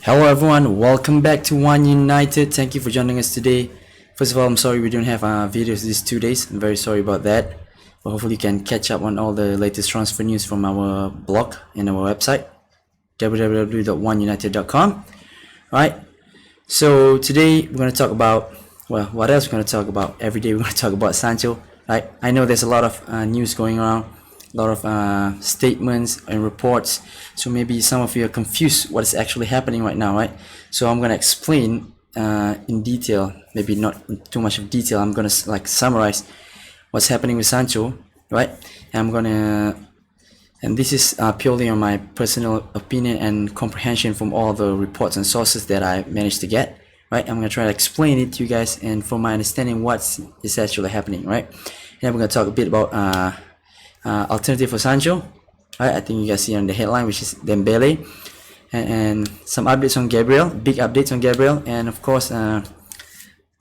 Hello everyone, welcome back to One United. Thank you for joining us today. First of all, I'm sorry we don't have videos these 2 days. I'm very sorry about that. But hopefully you can catch up on all the latest transfer news from our blog and our website www.oneunited.com. Right. So today we're going to talk about, well, what else we're going to talk about? Every day we're going to talk about Sancho. Right. I know there's a lot of news going around, a lot of statements and reports, so maybe some of you are confused what is actually happening right now, right? So I'm going to explain in detail, maybe not in too much of detail. I'm going to summarize what's happening with Sancho, right? And this is purely on my personal opinion and comprehension from all the reports and sources that I managed to get, right? I'm going to try to explain it to you guys and from my understanding what is actually happening, right? And we're going to talk a bit about alternative for Sancho, right? I think you guys see on the headline, which is Dembele, and some updates on Gabriel, big updates on Gabriel, and of course a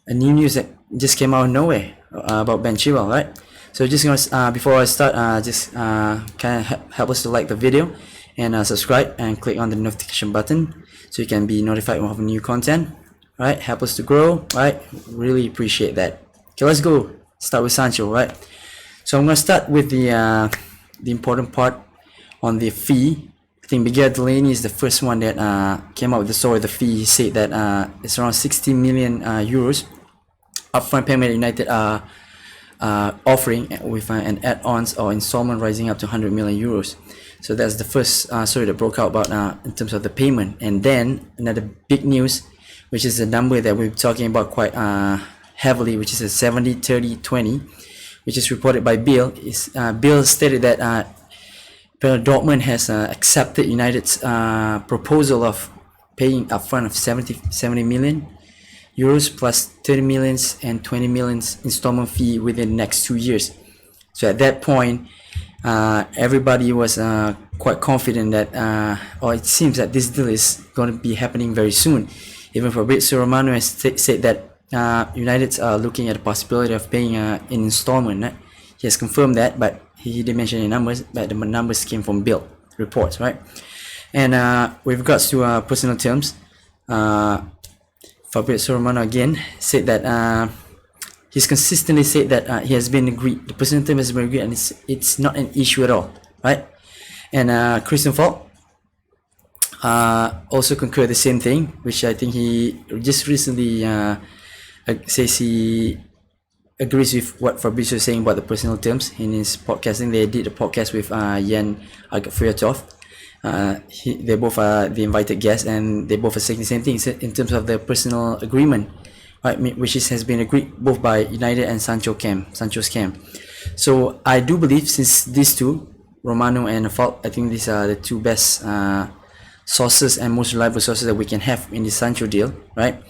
new news that just came out of nowhere about Chilwell, right? So just gonna before I start, just kind of help us to like the video and subscribe and click on the notification button so you can be notified of new content, right? Help us to grow, right? Really appreciate that. Okay, let's go start with Sancho, right? So I'm going to start with the important part on the fee. I think Miguel Delaney is the first one that came out with the story. The fee, he said that it's around 60 million euros upfront payment United are offering with an add-ons or installment rising up to 100 million euros. So that's the first story that broke out about in terms of the payment. And then another big news, which is a number that we're talking about quite heavily, which is a 70-30-20. Which is reported by Bill. Bill stated that Dortmund has accepted United's proposal of paying upfront of 70 million euros plus 30 million and 20 million installment fee within the next 2 years. So at that point, everybody was quite confident that, or it seems that this deal is going to be happening very soon. Even Fabrizio Romano has said that United are looking at the possibility of paying an installment. Right? He has confirmed that, but he didn't mention any numbers, but the numbers came from Bill reports, right? And with regards to personal terms, Fabrizio Romano again said that he's consistently said that he has been agreed, the personal term has been agreed, and it's not an issue at all, right? And Christian Falk also concurred the same thing, which I think he just recently says he agrees with what Fabrizio is saying about the personal terms in his podcasting. They did a podcast with Jan Agafriatov. They both are the invited guests, and they both are saying the same thing in terms of the personal agreement, right? Which has been agreed both by United and Sancho's camp. So I do believe, since these two, Romano and Falk, I think these are the two best sources and most reliable sources that we can have in the Sancho deal, right?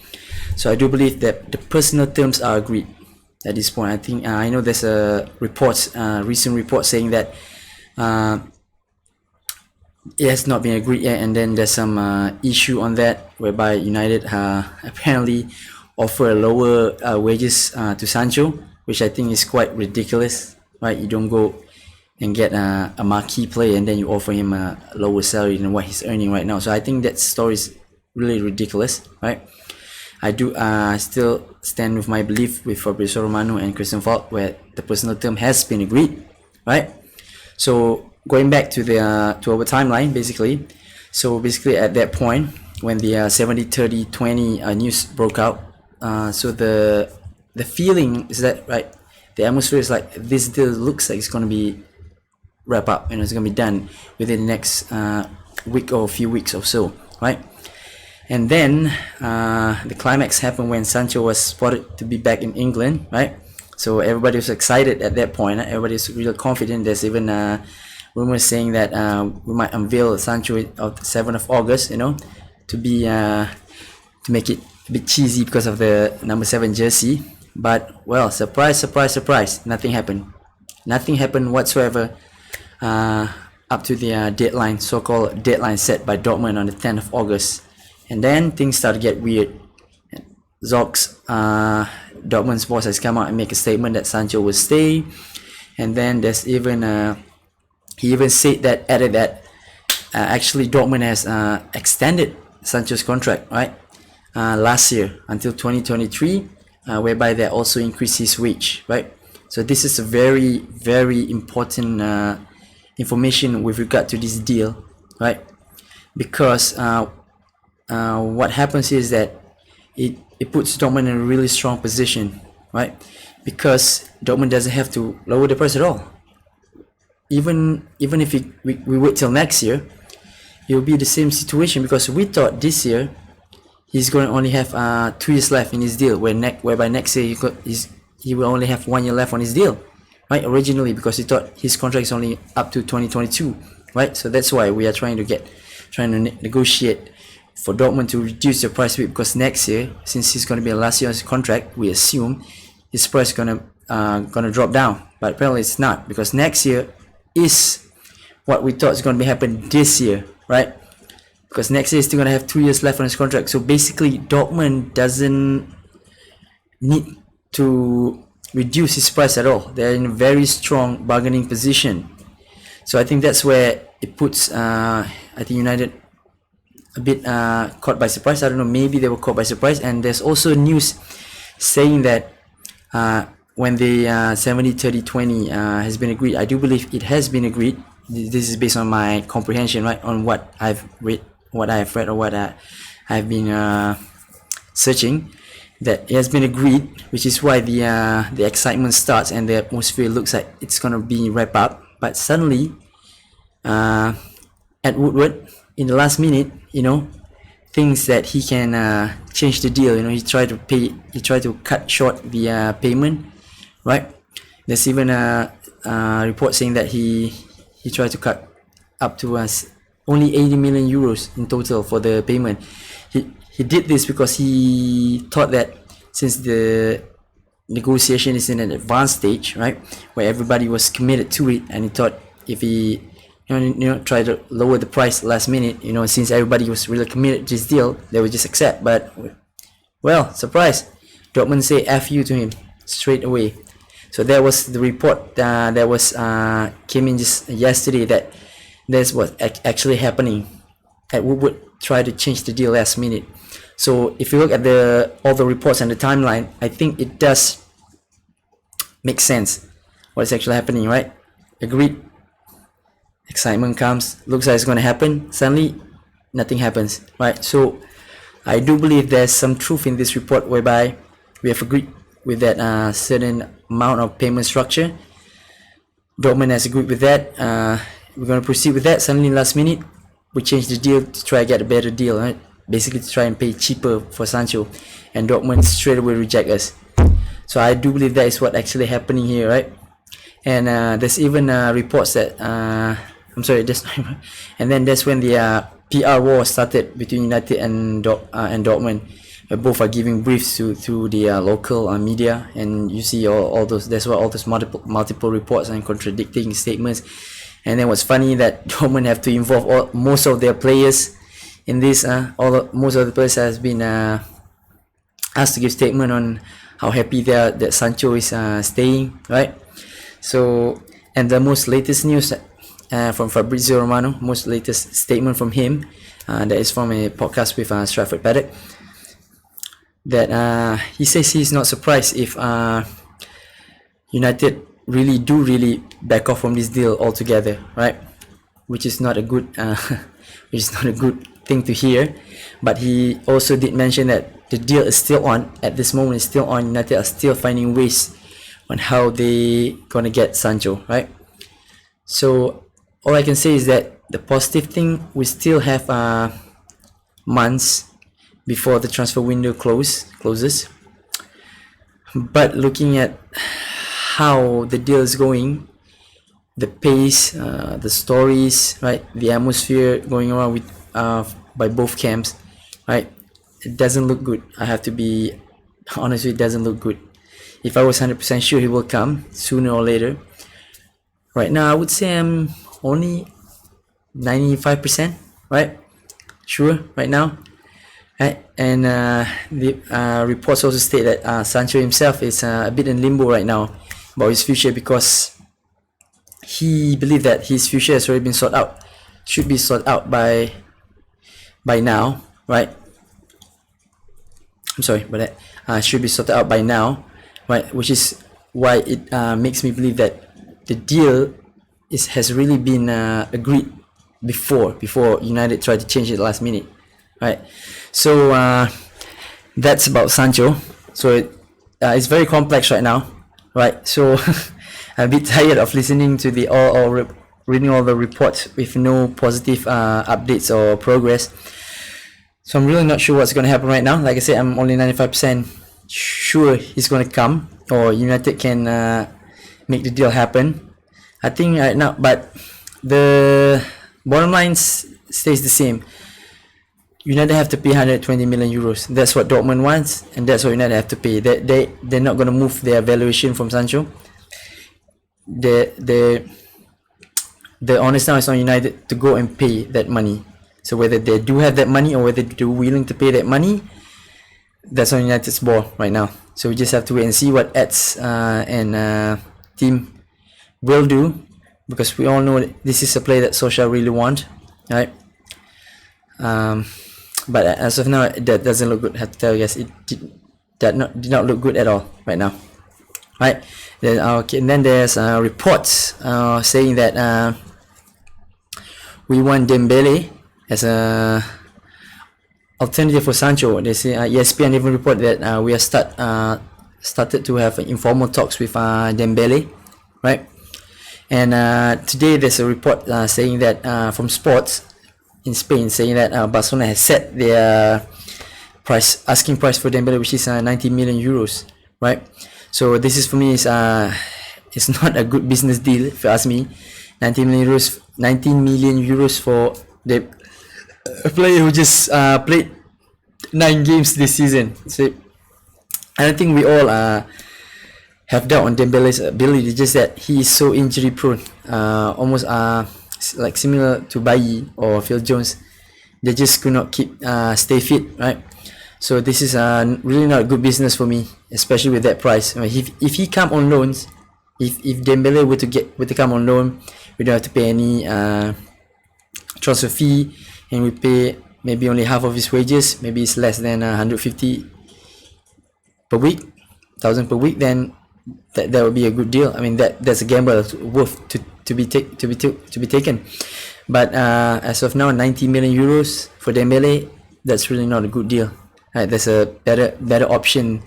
So I do believe that the personal terms are agreed at this point. I think I know there's a recent report saying that it has not been agreed yet, and then there's some issue on that whereby United apparently offer lower wages to Sancho, which I think is quite ridiculous, right? You don't go and get a marquee player and then you offer him a lower salary than what he's earning right now. So I think that story is really ridiculous, right? I do still stand with my belief with Fabrizio Romano and Christian Falk, where the personal term has been agreed, right? So going back to the to our timeline, basically. So basically at that point when the 70-30-20 news broke out, so the feeling is that, right, the atmosphere is like this deal looks like it's going to be wrap up and it's going to be done within the next week or a few weeks or so, right? And then the climax happened when Sancho was spotted to be back in England, right? So everybody was excited at that point. Everybody was really confident. There's even rumors saying that we might unveil Sancho on the 7th of August, you know, to be to make it a bit cheesy because of the number 7 jersey. But well, surprise, surprise, surprise! Nothing happened. Nothing happened whatsoever up to the deadline, so-called deadline set by Dortmund on the 10th of August. And then things started to get weird. Zox, Dortmund's boss, has come out and make a statement that Sancho will stay. And then there's even he even added that actually Dortmund has extended Sancho's contract, right? Last year until 2023, whereby they also increased his wage, right? So this is a very, very important information with regard to this deal, right? Because what happens is that it puts Dortmund in a really strong position, right? Because Dortmund doesn't have to lower the price at all. Even if we wait till next year, it will be the same situation, because we thought this year he's going to only have 2 years left in his deal, whereby next year he will only have 1 year left on his deal, right? Originally, because he thought his contract is only up to 2022, right? So that's why we are trying to negotiate for Dortmund to reduce the price a bit, because next year, since he's going to be a last year's contract, we assume his price is gonna drop down. But apparently it's not, because next year is what we thought is going to be happen this year, right? Because next year he's still going to have 2 years left on his contract. So basically Dortmund doesn't need to reduce his price at all. They're in a very strong bargaining position. So I think that's where it puts I think United a bit caught by surprise. I don't know, maybe they were caught by surprise. And there's also news saying that when the 70-30-20 has been agreed, I do believe it has been agreed. This is based on my comprehension, right, on what I've read, or what I've been searching, that it has been agreed, which is why the excitement starts and the atmosphere looks like it's gonna be wrap up. But suddenly, at Woodward, in the last minute, thinks that he can change the deal. He tried to cut short the payment, right? There's even a report saying that he tried to cut up to only 80 million euros in total for the payment. He did this because he thought that since the negotiation is in an advanced stage, right, where everybody was committed to it, and he thought if he try to lower the price last minute, since everybody was really committed to this deal, they would just accept. But well, surprise, Dortmund say F you to him straight away. So that was the report that was came in just yesterday, that that's what actually happening. At Woodward try to change the deal last minute. So if you look at all the reports and the timeline, I think it does make sense what is actually happening, right? Agreed. Excitement comes, looks like it's going to happen, suddenly nothing happens, right? So I do believe there's some truth in this report, whereby we have agreed with that certain amount of payment structure. Dortmund has agreed with that. We're going to proceed with that. Suddenly last minute we change the deal to try to get a better deal, right? Basically to try and pay cheaper for Sancho, and Dortmund straight away reject us. So I do believe that is what actually happening here, right? And there's even reports that and then that's when the PR war started between United and Dortmund, where both are giving briefs to the local media, and you see all those. That's why all those multiple reports and contradicting statements. And then what's funny, that Dortmund have to involve most of their players in this. Most of the players has been asked to give statement on how happy they are that Sancho is staying, right? So, and the most latest news from Fabrizio Romano, most latest statement from him, that is from a podcast with Stratford Paddock, that he says he's not surprised if United really back off from this deal altogether, right? Which is not a good thing to hear. But he also did mention that the deal is still on at this moment. It's still on. United are still finding ways on how they gonna get Sancho, right? So all I can say is that the positive thing, we still have months before the transfer window closes. But looking at how the deal is going, the pace, the stories, right, the atmosphere going around with by both camps, right, it doesn't look good. I have to be honest, it doesn't look good. If I was 100% sure he will come sooner or later, right now I would say I'm only 95%, right, sure right now, right? And the reports also state that Sancho himself is a bit in limbo right now about his future, because he believed that his future has already been sorted out, should be sorted out by now, right? I'm sorry, but that should be sorted out by now, right? Which is why it makes me believe that the deal has really been agreed before United tried to change it last minute, right? So that's about Sancho. So it's very complex right now, right? So I'm a bit tired of listening to the reading all the reports with no positive updates or progress. So I'm really not sure what's going to happen right now. Like I said, I'm only 95% sure he's going to come, or United can make the deal happen. I think right now, but the bottom line stays the same. United have to pay 120 million euros. That's what Dortmund wants, and that's what United have to pay. They're not going to move their valuation from Sancho. The honest now is on United to go and pay that money. So whether they do have that money or whether they're willing to pay that money, that's on United's ball right now. So we just have to wait and see what Eds and team will do, because we all know that this is a play that Solskjaer really want, right? But as of now, that doesn't look good. I have to tell you guys, it did not look good at all right now, right? Then okay, and then there's reports saying that we want Dembele as a alternative for Sancho. They say ESPN even report that we are started to have informal talks with Dembele, right? And today there's a report saying that from Sports in Spain, saying that Barcelona has set their asking price for Dembele, which is 90 million euros, right? So this is, for me, is it's not a good business deal if you ask me. 19 million euros for the player who just played 9 games this season. So I don't think we all have doubt on Dembele's ability, just that he is so injury prone, almost like similar to Bailly or Phil Jones. They just could not stay fit, right? So this is really not a good business for me, especially with that price. If he come on loans, if Dembele were to come on loan, we don't have to pay any transfer fee, and we pay maybe only half of his wages. Maybe it's less than 150 per week, 1,000 per week. Then that would be a good deal. I mean, that's a gamble worth to be taken. But as of now, 90 million euros for Dembele, that's really not a good deal. Right, there's a better option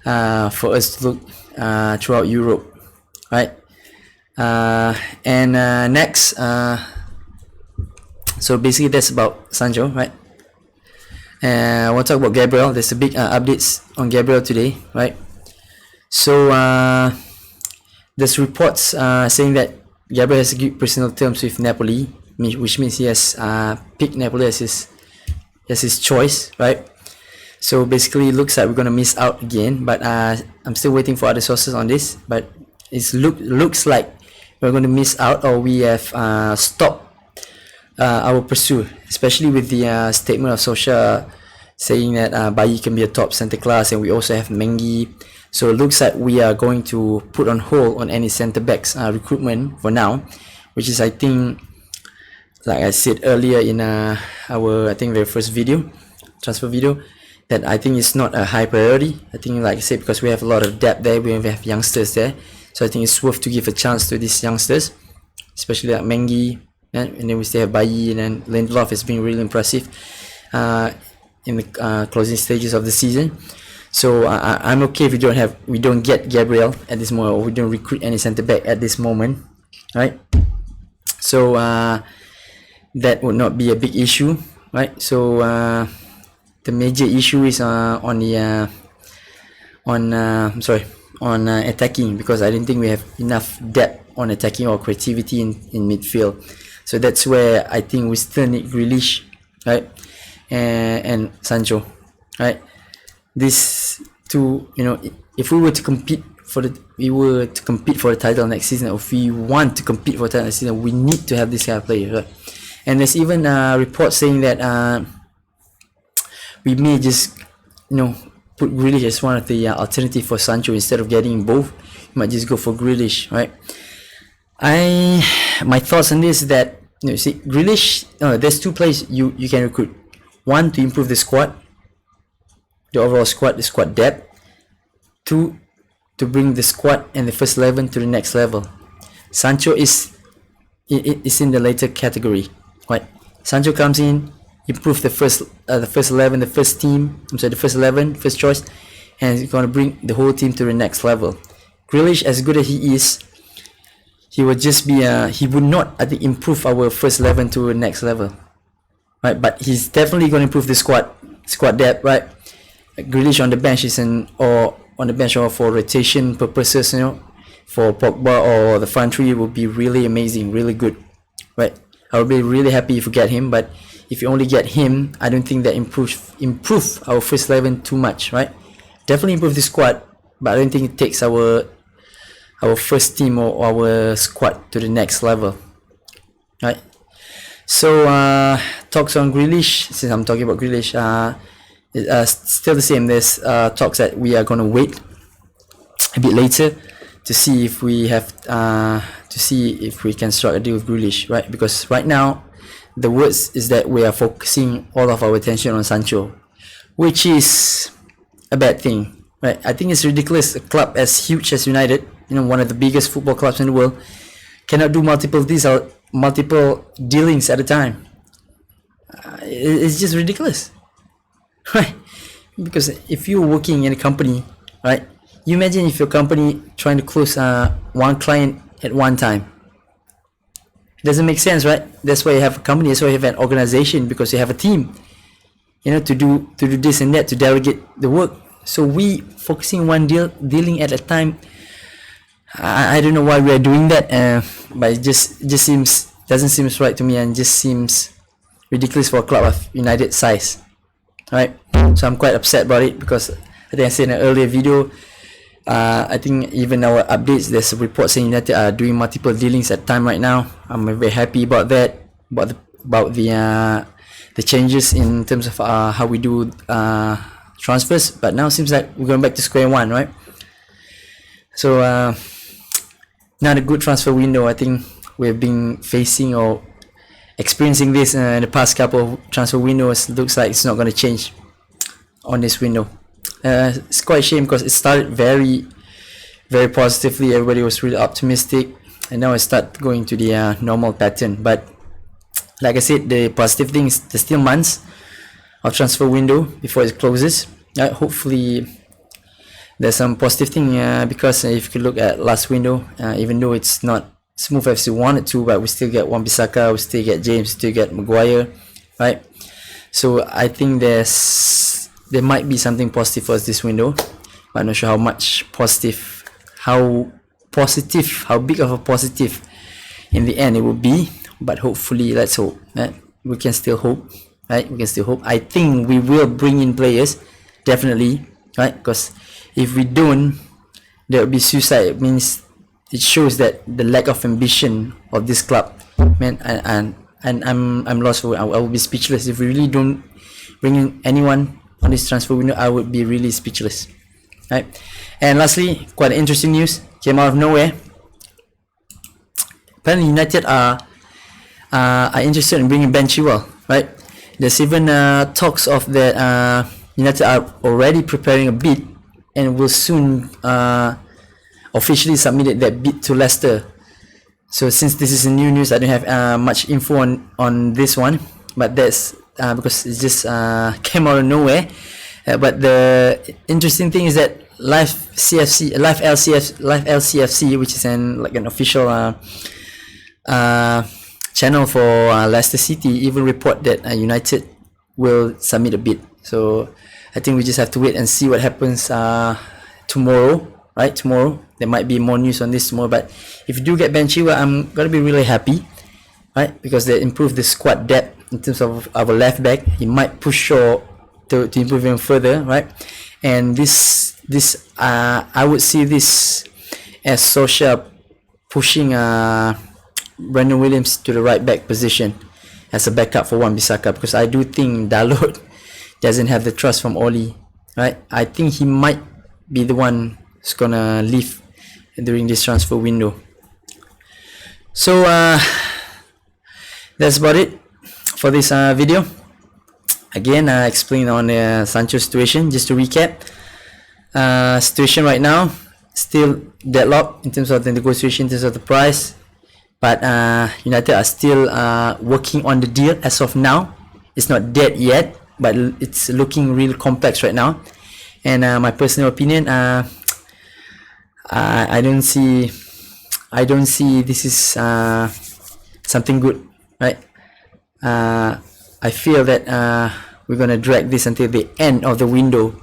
for us to look throughout Europe, right? And next, so basically that's about Sancho, right? I want to talk about Gabriel. There's a big updates on Gabriel today, right? So there's reports saying that Gabriel has agreed personal terms with Napoli, which means he has picked Napoli as his choice, right? So basically, it looks like we're gonna miss out again. But I'm still waiting for other sources on this. But it looks like we're gonna miss out, or we have stopped our pursuit, especially with the statement of Solskjaer saying that Bailly can be a top center class, and we also have Mengi. So it looks like we are going to put on hold on any center backs recruitment for now, which is, I think, like I said earlier in our very first transfer video, that I think it's not a high priority. I think, like I said, because we have a lot of depth there, we have youngsters there, so I think it's worth to give a chance to these youngsters, especially like Mengi, and then we still have Bailly, and then Lindelof has been really impressive in the closing stages of the season. So I'm okay if we don't get Gabriel at this moment, or we don't recruit any centre back at this moment, right? So that would not be a big issue, right? So the major issue is on attacking, because I didn't think we have enough depth on attacking or creativity in midfield. So that's where I think we still need Grealish, right, and Sancho, right? These two, if we were to compete for the title next season, or if we want to compete for the title next season, we need to have this kind of player, right? And there's even reports saying that we may just put Grealish as one of the alternative for Sancho instead of getting both. You might just go for Grealish, right? My thoughts on this is that see, Grealish, there's two players you can recruit. One, to improve the squad, the overall squad, the squad depth. Two, to bring the squad and the first 11 to the next level. Sancho is in the later category, right? Sancho comes in, improve the first 11, the first team. I'm sorry, the first 11, first choice, and he's gonna bring the whole team to the next level. Grealish, as good as he is, he would just be he would not, I think, improve our first 11 to the next level, right? But he's definitely gonna improve the squad depth, right? Grealish on the bench or for rotation purposes, for Pogba or the front three would be really amazing, really good, right? I would be really happy if we get him, but if you only get him, I don't think that improve our first 11 too much, right? Definitely improve the squad, but I don't think it takes our first team or our squad to the next level, right? So talks on Grealish, since I'm talking about Grealish, still the same. There's talks that we are gonna wait a bit later to see if we can strike a deal with Grealish, right? Because right now the words is that we are focusing all of our attention on Sancho, which is a bad thing, right? I think it's ridiculous. A club as huge as United, one of the biggest football clubs in the world, cannot do multiple dealings at a time. It's just ridiculous, right? Because if you're working in a company, right, you imagine if your company trying to close one client at one time. It doesn't make sense, right? That's why you have a company, that's why you have an organization, because you have a team, to do this and that, to delegate the work. So we focusing one dealing at a time. I don't know why we are doing that, but it just doesn't seem right to me, and just seems ridiculous for a club of United size, right? So I'm quite upset about it, because I think I said in an earlier video, I think even our updates, there's a report saying that are doing multiple dealings at time right now. I'm very happy about that, about the changes in terms of how we do transfers. But now it seems like we're going back to square one, right? So not a good transfer window. I think we've been facing or experiencing this in the past couple of transfer windows. Looks like it's not going to change on this window. It's quite a shame, because it started very, very positively. Everybody was really optimistic, and now it started going to the normal pattern. But like I said, the positive thing is there's still months of transfer window before it closes. Hopefully there's some positive thing, because if you look at last window, even though it's not smooth as we wanted to, but we still get Wan-Bissaka, we still get James, still get Maguire, right? So I think there might be something positive for us this window, but I'm not sure how much positive, how big of a positive in the end it will be. But hopefully, let's hope, right? We can still hope, right? We can still hope. I think we will bring in players, definitely, right? Because if we don't, there will be suicide. It means it shows that the lack of ambition of this club, man. And I'm lost for it. I will be speechless if we really don't bring in anyone on this transfer window. I would be really speechless, right? And lastly, quite interesting news came out of nowhere. Apparently United are interested in bringing Ben Chilwell, right? There's even talks of that United are already preparing a bid and will soon officially submit that bid to Leicester. So since this is a new news, I don't have much info on this one, but that's because it just came out of nowhere. But the interesting thing is that Live LCFC, which is an official channel for Leicester City, even report that United will submit a bid. So I think we just have to wait and see what happens tomorrow, right? Tomorrow there might be more news on this tomorrow. But if you do get Ben Chilwell, I'm gonna be really happy, right? Because they improve the squad depth in terms of our left back. He might push Shaw to improve even further, right? And this I would see this as Solskjaer pushing Brandon Williams to the right back position as a backup for Wan-Bissaka, because I do think Dalot doesn't have the trust from Oli, right? I think he might be the one who's gonna leave during this transfer window. So that's about it for this video. Again, I explained on the Sancho situation. Just to recap, situation right now still deadlocked in terms of the negotiation, in terms of the price, but United are still working on the deal as of now. It's not dead yet, but it's looking real complex right now. And my personal opinion, I don't see this is something good, right? I feel that we're gonna drag this until the end of the window,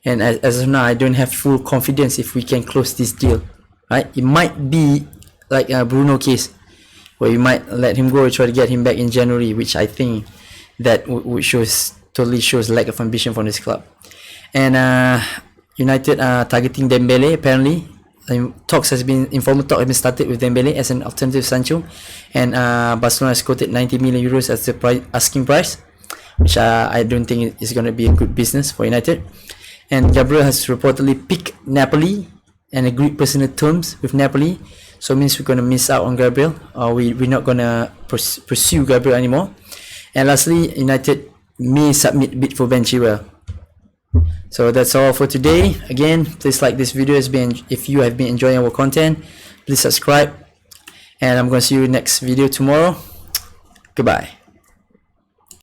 and as of now, I don't have full confidence if we can close this deal, right? It might be like a Bruno case, where you might let him go or try to get him back in January, which I think that would totally shows lack of ambition from this club. And United are targeting Dembele apparently. Informal talk has been started with Dembele as an alternative to Sancho, and Barcelona has quoted 90 million euros as the asking price, which I don't think is going to be a good business for United. And Gabriel has reportedly picked Napoli and agreed personal terms with Napoli, so it means we're going to miss out on Gabriel, or we're not going to pursue Gabriel anymore. And lastly, United may submit bid for Ben Chilwell. So that's all for today. Again, please like this video if you have been enjoying our content. Please subscribe, and I'm going to see you next video tomorrow. Goodbye.